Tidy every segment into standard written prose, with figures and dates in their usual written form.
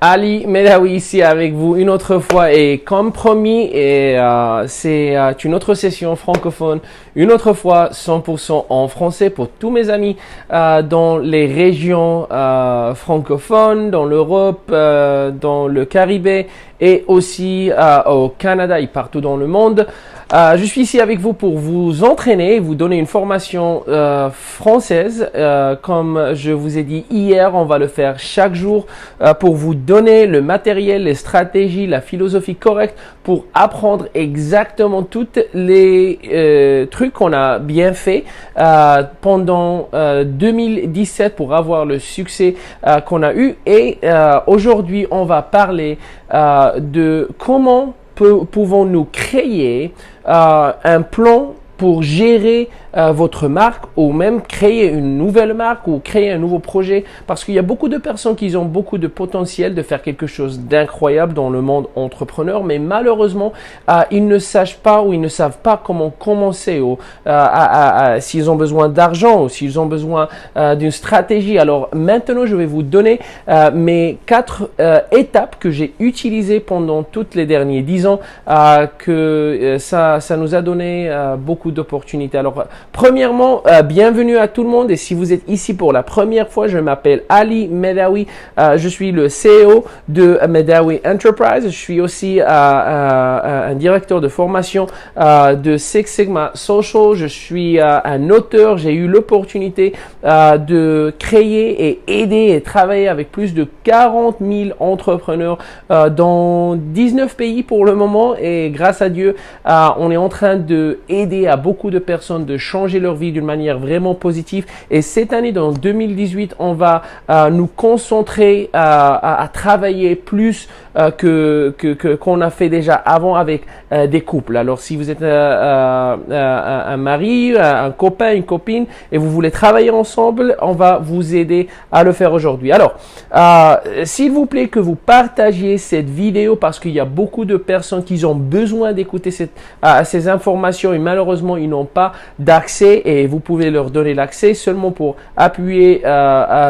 Ali Medawi ici avec vous une autre fois et comme promis, c'est une autre session francophone, une autre fois 100% en français pour tous mes amis dans les régions francophones, dans l'Europe, dans le Caribe et aussi au Canada et partout dans le monde. Je suis ici avec vous pour vous entraîner, vous donner une formation française. Comme je vous ai dit hier, on va le faire chaque jour pour vous donner le matériel, les stratégies, la philosophie correcte pour apprendre exactement toutes les trucs qu'on a bien fait pendant 2017 pour avoir le succès qu'on a eu. Et aujourd'hui, on va parler de comment pouvons-nous créer un plan pour gérer votre marque ou même créer une nouvelle marque ou créer un nouveau projet, parce qu'il y a beaucoup de personnes qui ont beaucoup de potentiel de faire quelque chose d'incroyable dans le monde entrepreneur, mais malheureusement ils ne savent pas ou ils ne savent pas comment commencer ou s'ils ont besoin d'argent ou s'ils ont besoin d'une stratégie. Alors maintenant je vais vous donner mes 4 étapes que j'ai utilisées pendant toutes les derniers 10 ans que ça nous a donné beaucoup d'opportunités. Alors premièrement, bienvenue à tout le monde et si vous êtes ici pour la première fois, je m'appelle Ali Medawi, je suis le CEO de Medawi Enterprise, je suis aussi un directeur de formation de Six Sigma Social, je suis un auteur, j'ai eu l'opportunité de créer et aider et travailler avec plus de 40 000 entrepreneurs dans 19 pays pour le moment et grâce à Dieu, on est en train de aider à beaucoup de personnes de changer leur vie d'une manière vraiment positive. Et cette année, dans 2018, on va nous concentrer à travailler plus qu'on a fait déjà avant avec des couples. Alors, si vous êtes un mari, un copain, une copine et vous voulez travailler ensemble, on va vous aider à le faire aujourd'hui. Alors, s'il vous plaît que vous partagiez cette vidéo parce qu'il y a beaucoup de personnes qui ont besoin d'écouter ces informations et malheureusement, ils n'ont pas d'accès et vous pouvez leur donner l'accès seulement pour appuyer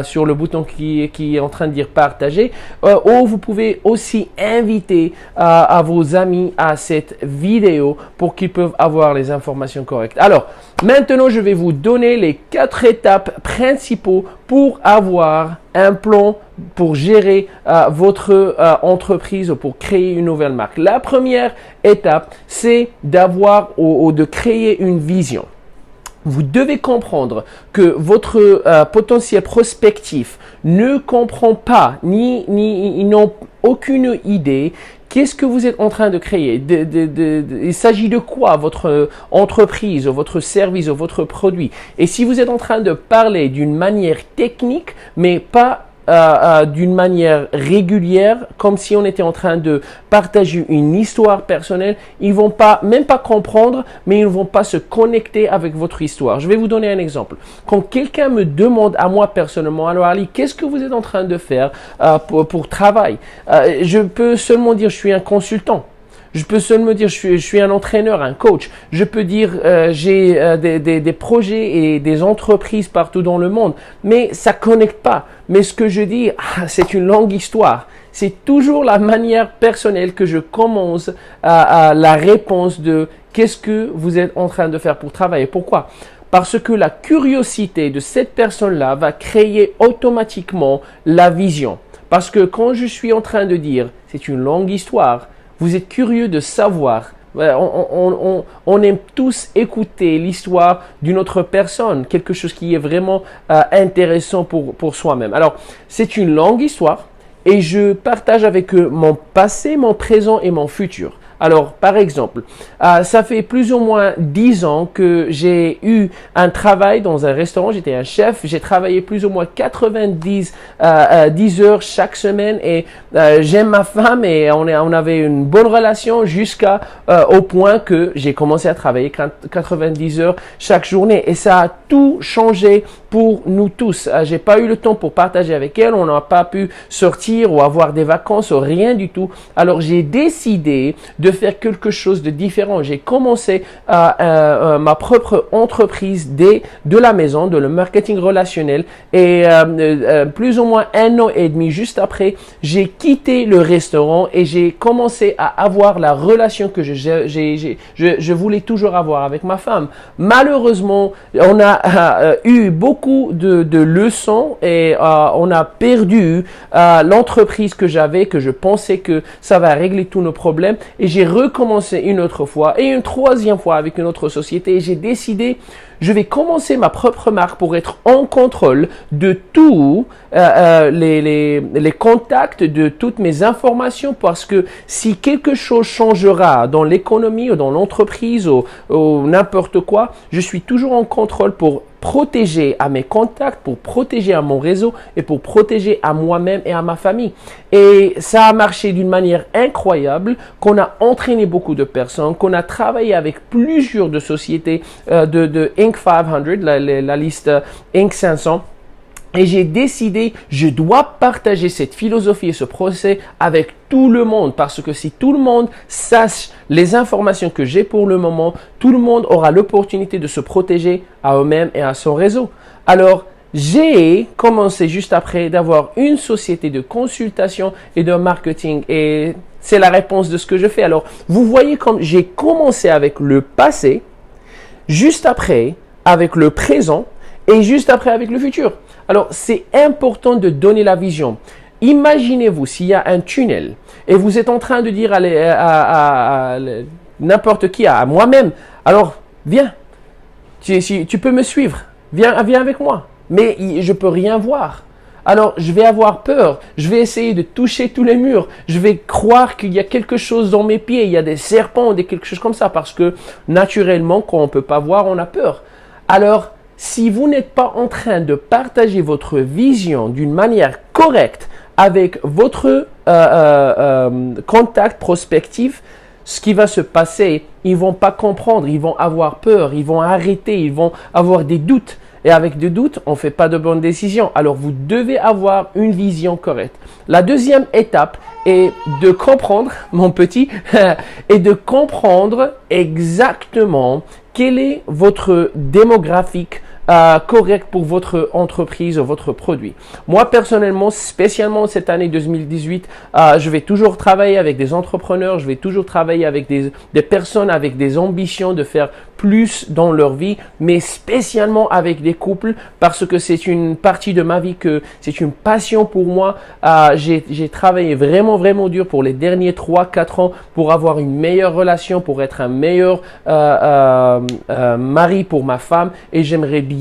sur le bouton qui est en train de dire partager ou vous pouvez aussi inviter à vos amis à cette vidéo pour qu'ils peuvent avoir les informations correctes. Alors maintenant je vais vous donner les 4 étapes principaux pour avoir un plan pour gérer votre entreprise ou pour créer une nouvelle marque. La première étape, c'est d'avoir ou de créer une vision. Vous devez comprendre que votre potentiel prospectif ne comprend pas, ils n'ont aucune idée. Qu'est-ce que vous êtes en train de créer? Il s'agit de quoi votre entreprise, ou votre service, ou votre produit? Et si vous êtes en train de parler d'une manière technique, mais pas d'une manière régulière, comme si on était en train de partager une histoire personnelle, ils vont même pas comprendre, mais ils ne vont pas se connecter avec votre histoire. Je vais vous donner un exemple. Quand quelqu'un me demande à moi personnellement, alors Ali, qu'est-ce que vous êtes en train de faire pour travail? Je peux seulement dire je suis un consultant. Je peux seulement dire je suis un entraîneur, un coach. Je peux dire j'ai des projets et des entreprises partout dans le monde, mais ça connecte pas. Mais ce que je dis, c'est une longue histoire. C'est toujours la manière personnelle que je commence à la réponse de qu'est-ce que vous êtes en train de faire pour travailler. Pourquoi? Parce que la curiosité de cette personne-là va créer automatiquement la vision. Parce que quand je suis en train de dire c'est une longue histoire, vous êtes curieux de savoir. On aime tous écouter l'histoire d'une autre personne, quelque chose qui est vraiment intéressant pour soi-même. Alors, c'est une longue histoire et je partage avec eux mon passé, mon présent et mon futur. Alors, par exemple, ça fait plus ou moins 10 ans que j'ai eu un travail dans un restaurant. J'étais un chef. J'ai travaillé plus ou moins 90 10 heures chaque semaine et j'aime ma femme et on avait une bonne relation jusqu'à au point que j'ai commencé à travailler 90 heures chaque journée et ça a tout changé pour nous tous. J'ai pas eu le temps pour partager avec elle. On n'a pas pu sortir ou avoir des vacances ou rien du tout. Alors, j'ai décidé de de faire quelque chose de différent. J'ai commencé ma propre entreprise de la maison, de le marketing relationnel et plus ou moins 1 an et demi juste après, j'ai quitté le restaurant et j'ai commencé à avoir la relation que je voulais toujours avoir avec ma femme. Malheureusement, on a eu beaucoup de leçons et on a perdu l'entreprise que j'avais, que je pensais que ça va régler tous nos problèmes, et j'ai recommencé une autre fois et une troisième fois avec une autre société, et j'ai décidé je vais commencer ma propre marque pour être en contrôle de tous les contacts, de toutes mes informations, parce que si quelque chose changera dans l'économie ou dans l'entreprise ou n'importe quoi, je suis toujours en contrôle pour protéger à mes contacts, pour protéger à mon réseau et pour protéger à moi-même et à ma famille. Et ça a marché d'une manière incroyable, qu'on a entraîné beaucoup de personnes, qu'on a travaillé avec plusieurs de sociétés de Inc. 500, la liste Inc. 500. Et j'ai décidé, je dois partager cette philosophie et ce procès avec tout le monde, parce que si tout le monde sache les informations que j'ai pour le moment, tout le monde aura l'opportunité de se protéger à eux-mêmes et à son réseau. Alors, j'ai commencé juste après d'avoir une société de consultation et de marketing, et c'est la réponse de ce que je fais. Alors, vous voyez comme j'ai commencé avec le passé, juste après avec le présent et juste après avec le futur. Alors, c'est important de donner la vision. Imaginez-vous s'il y a un tunnel et vous êtes en train de dire à n'importe qui, à moi-même, alors viens, tu peux me suivre, viens avec moi, mais je peux rien voir. Alors, je vais avoir peur, je vais essayer de toucher tous les murs, je vais croire qu'il y a quelque chose dans mes pieds, il y a des serpents, quelque chose comme ça, parce que naturellement, quand on ne peut pas voir, on a peur. Alors, si vous n'êtes pas en train de partager votre vision d'une manière correcte avec votre contact prospectif, ce qui va se passer, ils vont pas comprendre, ils vont avoir peur, ils vont arrêter, ils vont avoir des doutes. Et avec des doutes, on ne fait pas de bonnes décisions. Alors, vous devez avoir une vision correcte. La deuxième étape est de comprendre, mon petit, est de comprendre exactement quel est votre démographique correct pour votre entreprise ou votre produit. Moi, personnellement, spécialement cette année 2018, je vais toujours travailler avec des entrepreneurs, je vais toujours travailler avec des personnes avec des ambitions de faire plus dans leur vie, mais spécialement avec des couples, parce que c'est une partie de ma vie que c'est une passion pour moi. J'ai travaillé vraiment dur pour les derniers 3-4 ans pour avoir une meilleure relation, pour être un meilleur mari pour ma femme, et j'aimerais bien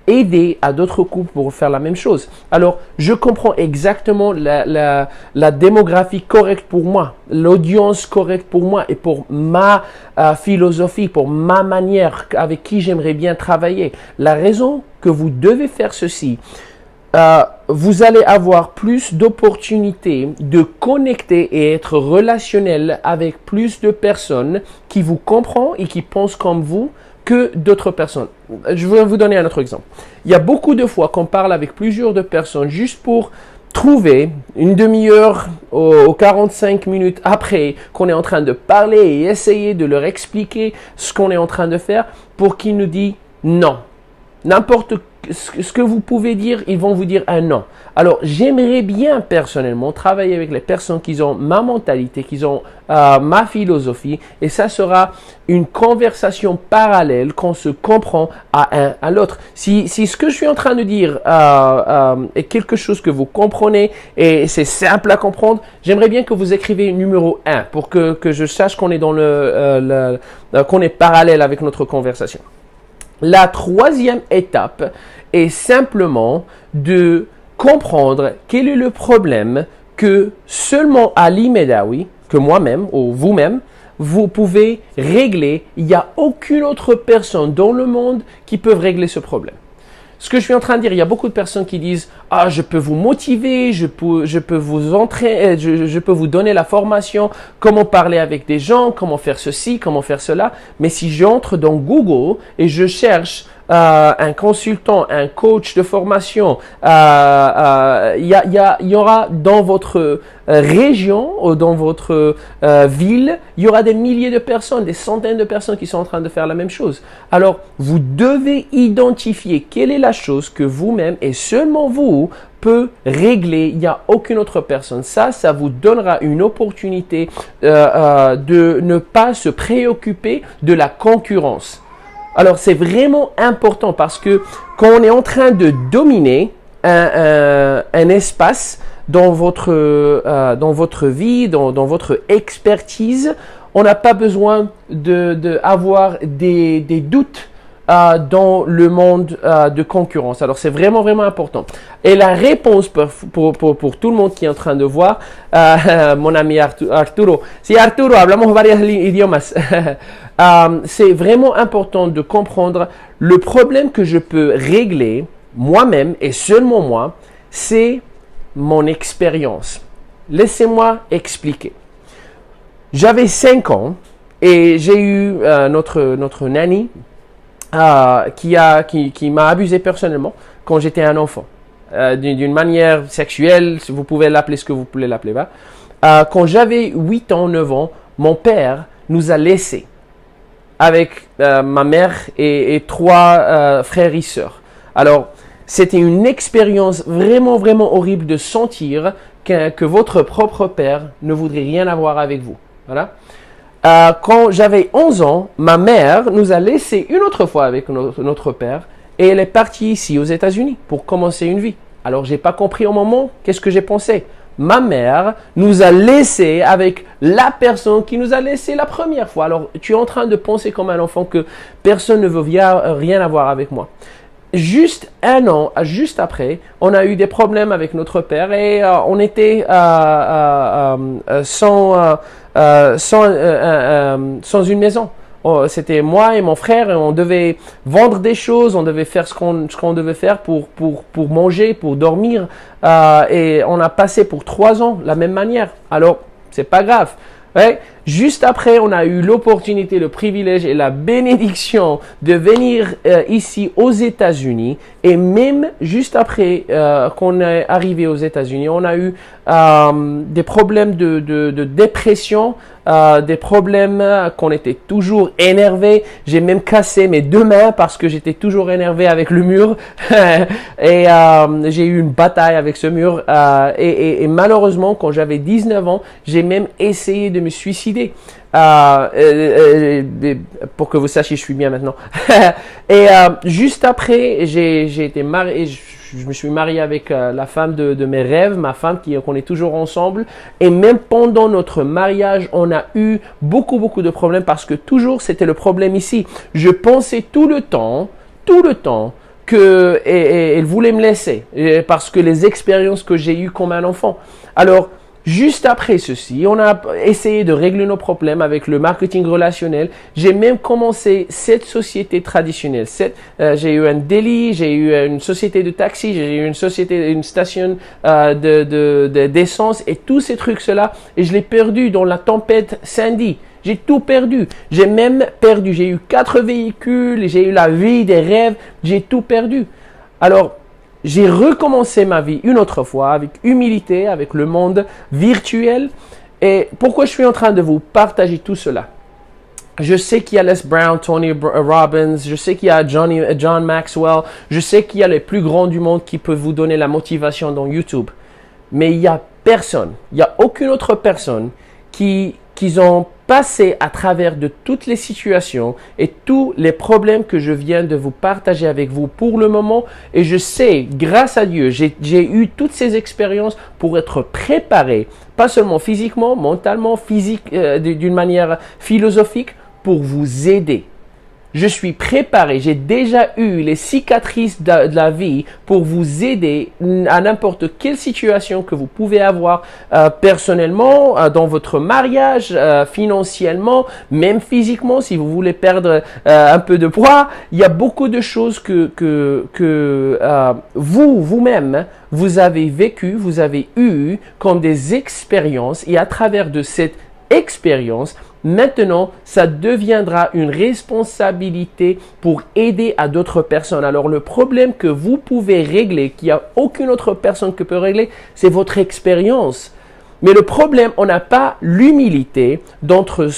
aider à d'autres couples pour faire la même chose. Alors, je comprends exactement la démographie correcte pour moi, l'audience correcte pour moi et pour ma philosophie, pour ma manière avec qui j'aimerais bien travailler. La raison que vous devez faire ceci, vous allez avoir plus d'opportunités de connecter et être relationnel avec plus de personnes qui vous comprennent et qui pensent comme vous que d'autres personnes. Je vais vous donner un autre exemple. Il y a beaucoup de fois qu'on parle avec plusieurs de personnes juste pour trouver une demi-heure ou 45 minutes après qu'on est en train de parler et essayer de leur expliquer ce qu'on est en train de faire pour qu'ils nous disent non. N'importe ce que vous pouvez dire, ils vont vous dire un non. Alors, j'aimerais bien personnellement travailler avec les personnes qui ont ma mentalité, qui ont ma philosophie, et ça sera une conversation parallèle qu'on se comprend à un à l'autre. Si ce que je suis en train de dire est quelque chose que vous comprenez et c'est simple à comprendre, j'aimerais bien que vous écrivez numéro 1 pour que je sache qu'on est dans qu'on est parallèle avec notre conversation. La troisième étape est simplement de comprendre quel est le problème que seulement Ali Medawi, que moi-même ou vous-même, vous pouvez régler. Il n'y a aucune autre personne dans le monde qui peut régler ce problème. Ce que je suis en train de dire, il y a beaucoup de personnes qui disent « Ah, je peux vous motiver, je peux vous entraîner, je peux vous donner la formation, comment parler avec des gens, comment faire ceci, comment faire cela. » Mais si j'entre dans Google et je cherche un consultant, un coach de formation, il y aura dans votre région ou dans votre ville, il y aura des milliers de personnes, des centaines de personnes qui sont en train de faire la même chose. Alors, vous devez identifier quelle est la chose que vous-même et seulement vous peut régler. Il n'y a aucune autre personne. Ça vous donnera une opportunité de ne pas se préoccuper de la concurrence. Alors, c'est vraiment important parce que quand on est en train de dominer un espace dans votre vie, dans votre expertise, on n'a pas besoin d'avoir des doutes dans le monde de concurrence. Alors, c'est vraiment, vraiment important. Et la réponse pour tout le monde qui est en train de voir, mon ami Arturo. Si Arturo, hablamos varios idiomas. C'est vraiment important de comprendre le problème que je peux régler moi-même et seulement moi, c'est mon expérience. Laissez-moi expliquer. J'avais 5 ans et j'ai eu notre nanny qui m'a abusé personnellement quand j'étais un enfant. D'une manière sexuelle, vous pouvez l'appeler ce que vous voulez l'appeler. Quand j'avais 8 ans, 9 ans, mon père nous a laissés avec ma mère et 3 frères et sœurs. Alors, c'était une expérience vraiment, vraiment horrible de sentir que votre propre père ne voudrait rien avoir avec vous. Voilà. Quand j'avais 11 ans, ma mère nous a laissés une autre fois avec notre père et elle est partie ici aux États-Unis pour commencer une vie. Alors, j'ai pas compris au moment qu'est-ce que j'ai pensé. Ma mère nous a laissés avec la personne qui nous a laissés la première fois. Alors, tu es en train de penser comme un enfant que personne ne veut rien avoir avec moi. Juste un an, juste après, on a eu des problèmes avec notre père et on était sans une maison. C'était moi et mon frère et on devait vendre des choses, on devait faire ce qu'on devait faire pour manger, pour dormir. Et on a passé pour 3 ans la même manière. Alors, c'est pas grave. Ouais. Juste après, on a eu l'opportunité, le privilège et la bénédiction de venir ici aux États-Unis. Et même juste après qu'on est arrivé aux États-Unis, on a eu des problèmes de dépression, des problèmes qu'on était toujours énervé. J'ai même cassé mes 2 mains parce que j'étais toujours énervé avec le mur. Et j'ai eu une bataille avec ce mur. Et malheureusement, quand j'avais 19 ans, j'ai même essayé de me suicider. Pour que vous sachiez, je suis bien maintenant. Et juste après, j'ai été marié. Je me suis marié avec la femme de mes rêves, ma femme qu'on est toujours ensemble. Et même pendant notre mariage, on a eu beaucoup de problèmes parce que toujours c'était le problème ici. Je pensais tout le temps que elle voulait me laisser parce que les expériences que j'ai eues comme un enfant. Alors, juste après ceci, on a essayé de régler nos problèmes avec le marketing relationnel. J'ai même commencé cette société traditionnelle. J'ai eu un délit, j'ai eu une société de taxi, j'ai eu une station d'essence et tous ces trucs-là. Et je l'ai perdu dans la tempête Sandy. J'ai tout perdu. J'ai même perdu. J'ai eu 4 véhicules, j'ai eu la vie des rêves, j'ai tout perdu. Alors, j'ai recommencé ma vie une autre fois avec humilité, avec le monde virtuel. Et pourquoi je suis en train de vous partager tout cela? Je sais qu'il y a Les Brown, Tony Robbins, je sais qu'il y a John Maxwell, je sais qu'il y a les plus grands du monde qui peuvent vous donner la motivation dans YouTube. Mais il n'y a personne, il n'y a aucune autre personne qui ont passé à travers de toutes les situations et tous les problèmes que je viens de vous partager avec vous pour le moment. Et je sais, grâce à Dieu, j'ai eu toutes ces expériences pour être préparé, pas seulement physiquement, mentalement, d'une manière philosophique, pour vous aider. Je suis préparé, j'ai déjà eu les cicatrices de la vie pour vous aider à n'importe quelle situation que vous pouvez avoir personnellement, dans votre mariage, financièrement, même physiquement, si vous voulez perdre un peu de poids. Il y a beaucoup de choses que vous-même, vous avez vécu, vous avez eu comme des expériences et à travers de cette expérience, Maintenant, ça deviendra une responsabilité pour aider à d'autres personnes. Alors, le problème que vous pouvez régler, qu'il n'y a aucune autre personne qui peut régler, c'est votre expérience. Mais le problème, on n'a pas l'humilité d'entre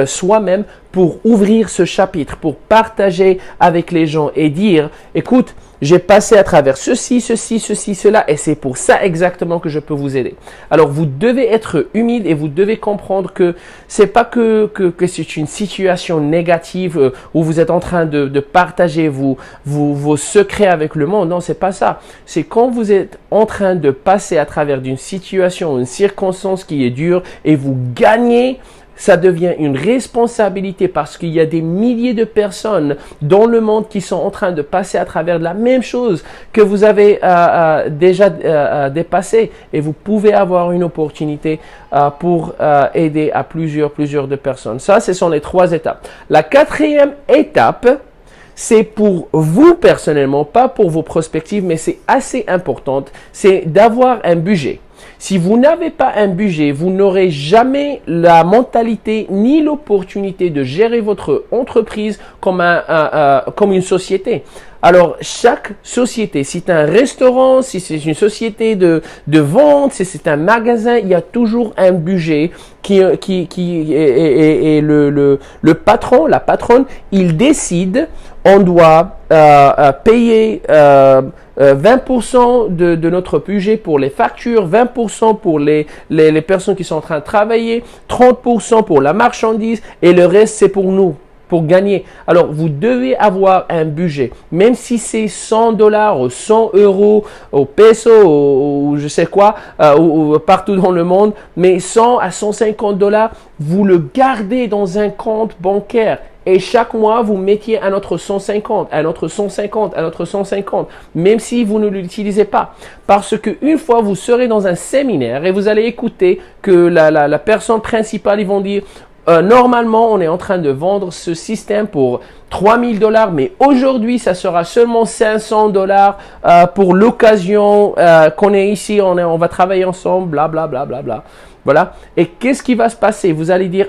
soi-même pour ouvrir ce chapitre, pour partager avec les gens et dire, écoute, j'ai passé à travers ceci, cela, et c'est pour ça exactement que je peux vous aider. Alors, vous devez être humble et vous devez comprendre que c'est pas que c'est une situation négative où vous êtes en train de partager vos secrets avec le monde. Non, c'est pas ça. C'est quand vous êtes en train de passer à travers d'une situation, une circonstance qui est dure et vous gagnez. Ça devient une responsabilité parce qu'il y a des milliers de personnes dans le monde qui sont en train de passer à travers la même chose que vous avez déjà dépassé et vous pouvez avoir une opportunité pour aider à plusieurs de personnes. Ça, ce sont les 3 étapes. La 4e étape, c'est pour vous personnellement, pas pour vos prospectives, mais c'est assez importante, c'est d'avoir un budget. Si vous n'avez pas un budget, vous n'aurez jamais la mentalité ni l'opportunité de gérer votre entreprise comme une société. Alors, chaque société, si c'est un restaurant, si c'est une société de vente, si c'est un magasin, il y a toujours un budget qui est le patron, la patronne, il décide, on doit payer 20% de notre budget pour les factures, 20% pour les personnes qui sont en train de travailler, 30% pour la marchandise et le reste c'est pour nous, pour gagner. Alors vous devez avoir un budget, même si c'est $100 ou 100 euros au peso ou je sais quoi, ou partout dans le monde, mais 100 à 150 $, vous le gardez dans un compte bancaire. Et chaque mois, vous mettiez un autre 150, un autre 150, un autre 150, même si vous ne l'utilisez pas. Parce que une fois, vous serez dans un séminaire et vous allez écouter que la personne principale, ils vont dire, normalement, on est en train de vendre ce système pour $3000, mais aujourd'hui, ça sera seulement $500 pour l'occasion qu'on est ici, on va travailler ensemble, bla bla bla bla bla. Voilà. Et qu'est-ce qui va se passer? Vous allez dire,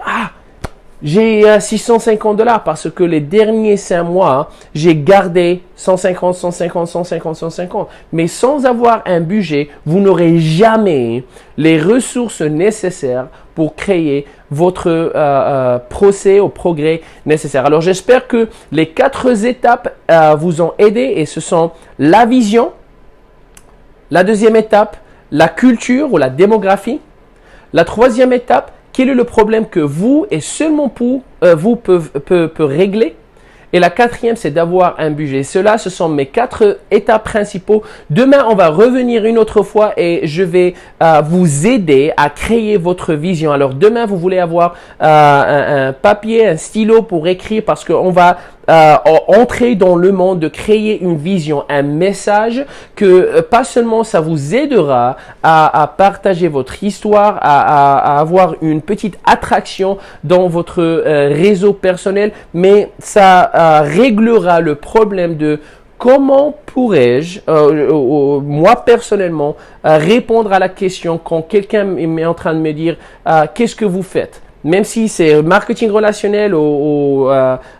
j'ai $650 parce que les derniers 5 mois, j'ai gardé 150, 150, 150, 150. Mais sans avoir un budget, vous n'aurez jamais les ressources nécessaires pour créer votre procès au progrès nécessaire. Alors, j'espère que les 4 étapes vous ont aidé et ce sont la vision, la 2e étape, la culture ou la démographie, la 3e étape, quel est le problème que vous et seulement vous peut régler? Et la 4e, c'est d'avoir un budget. Cela, ce sont mes 4 étapes principaux. Demain, on va revenir une autre fois et je vais vous aider à créer votre vision. Alors, demain, vous voulez avoir un papier, un stylo pour écrire parce qu'on va entrer dans le monde de créer une vision, un message que pas seulement ça vous aidera à partager votre histoire, à avoir une petite attraction dans votre réseau personnel, mais ça réglera le problème de comment pourrais-je, moi personnellement, répondre à la question quand quelqu'un est en train de me dire qu'est-ce que vous faites? Même si c'est marketing relationnel ou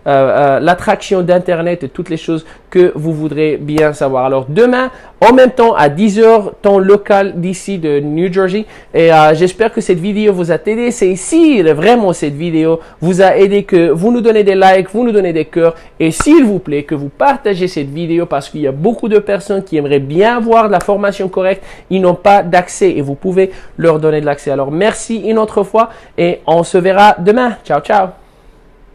l'attraction d'Internet et toutes les choses que vous voudrez bien savoir. Alors demain, en même temps, à 10h, temps local d'ici de New Jersey. Et j'espère que cette vidéo vous a aidé. C'est si vraiment cette vidéo vous a aidé que vous nous donnez des likes, vous nous donnez des cœurs. Et s'il vous plaît, que vous partagez cette vidéo parce qu'il y a beaucoup de personnes qui aimeraient bien avoir de la formation correcte. Ils n'ont pas d'accès et vous pouvez leur donner de l'accès. Alors merci une autre fois et on se verra demain. Ciao, ciao.